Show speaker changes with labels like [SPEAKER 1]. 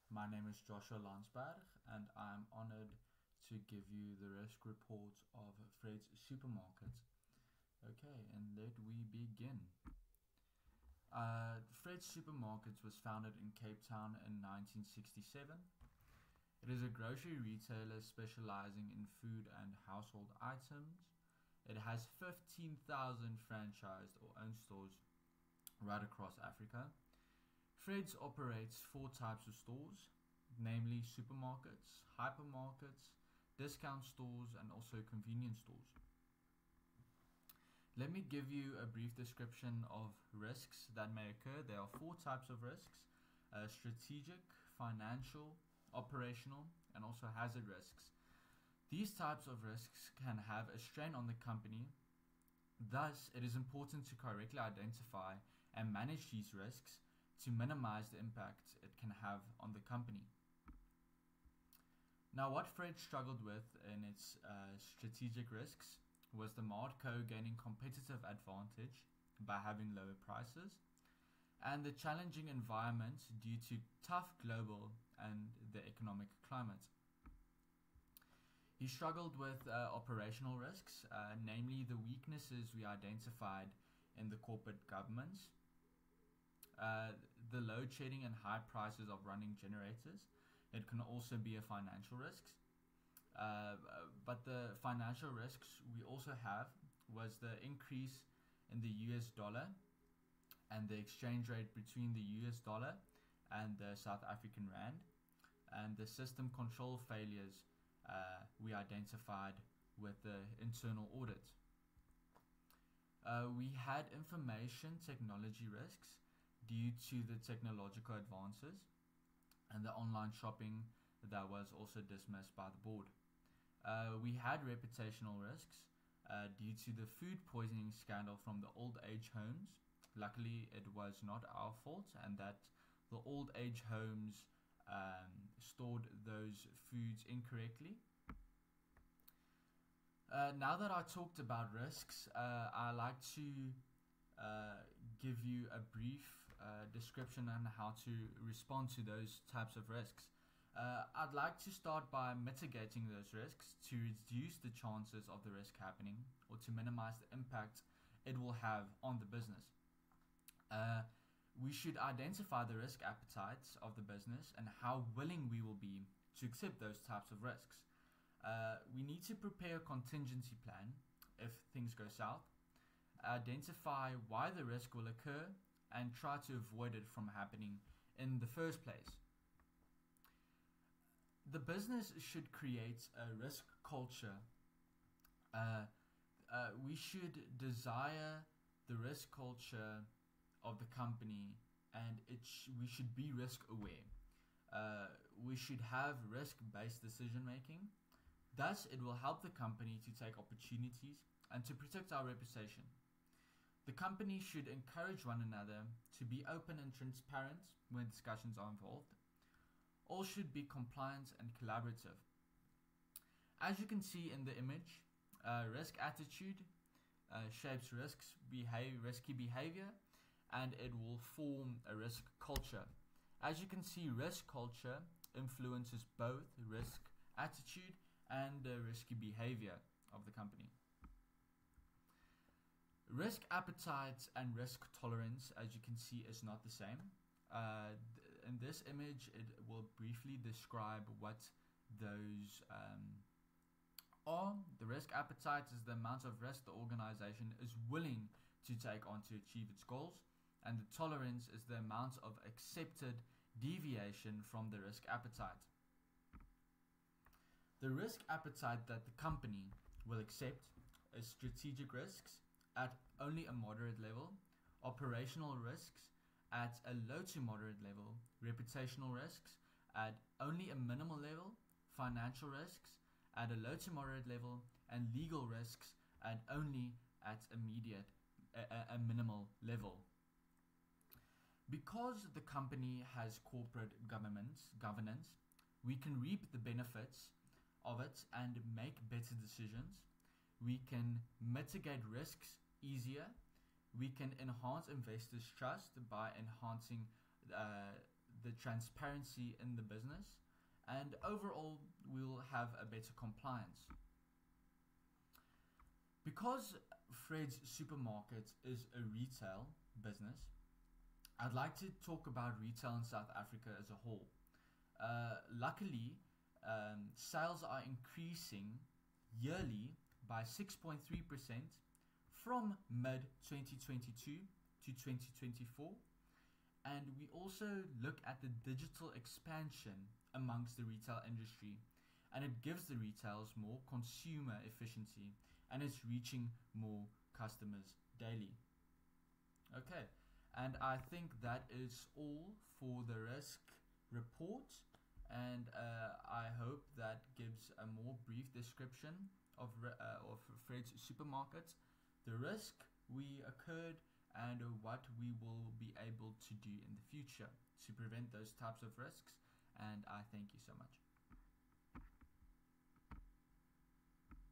[SPEAKER 1] My name is Joshua Landsberg, and I'm honored to give you the risk report of Fred's Supermarket. Okay, and let we begin. Fred's Supermarket was founded in Cape Town in 1967. It is a grocery retailer specializing in food and household items. It has 15,000 franchised or owned stores right across Africa. Fred's operates four types of stores, namely supermarkets, hypermarkets, discount stores, and also convenience stores. Let me give you a brief description of risks that may occur. There are four types of risks: strategic, financial, operational, and also hazard risks. These types of risks can have a strain on the company. Thus, it is important to correctly identify and manage these risks to minimize the impact it can have on the company. Now, what Fred struggled with in its strategic risks was the Mart-Co gaining competitive advantage by having lower prices, and the challenging environment due to tough global and the economic climate. He struggled with operational risks, namely the weaknesses we identified in the corporate governance, the load shedding and high prices of running generators. It can also be a financial risk. But the financial risks we also have was the increase in the US dollar and the exchange rate between the US dollar and the South African rand, and the system control failures we identified with the internal audit. We had information technology risks due to the technological advances and the online shopping that was also dismissed by the board. We had reputational risks due to the food poisoning scandal from the old age homes. Luckily, it was not our fault, and that the old age homes stored those foods incorrectly. Now that I talked about risks, I like to give you a brief description on how to respond to those types of risks. I'd like to start by mitigating those risks to reduce the chances of the risk happening or to minimize the impact it will have on the business. We should identify the risk appetites of the business and how willing we will be to accept those types of risks. We need to prepare a contingency plan if things go south, identify why the risk will occur, and try to avoid it from happening in the first place. The business should create a risk culture. We should desire the risk culture of the company, and we should be risk aware. We should have risk-based decision making. Thus, it will help the company to take opportunities and to protect our reputation. The company should encourage one another to be open and transparent when discussions are involved. All should be compliant and collaborative. As you can see in the image, risk attitude shapes risky behavior, and it will form a risk culture. As you can see, risk culture influences both risk attitude and the risky behavior of the company. Risk appetite and risk tolerance, as you can see, is not the same. In this image, it will briefly describe what those are. The risk appetite is the amount of risk the organization is willing to take on to achieve its goals, and the tolerance is the amount of accepted deviation from the risk appetite. The risk appetite that the company will accept is strategic risks at only a moderate level, operational risks at a low to moderate level, reputational risks at only a minimal level, financial risks at a low to moderate level, and legal risks at only at a minimal level. Because the company has corporate governance, we can reap the benefits of it and make better decisions. We can mitigate risks easier. We can enhance investors' trust by enhancing the transparency in the business, and overall we'll have a better compliance. Because Fred's Supermarket is a retail business, I'd like to talk about retail in South Africa as a whole. Luckily, sales are increasing yearly by 6.3% from mid 2022 to 2024. And we also look at the digital expansion amongst the retail industry, and it gives the retailers more consumer efficiency, and it's reaching more customers daily. Okay, and I think that is all for the risk report, and I hope that gives a more brief description of Fred's Supermarket, the risk we occurred, and what we will be able to do in the future to prevent those types of risks. And I thank you so much.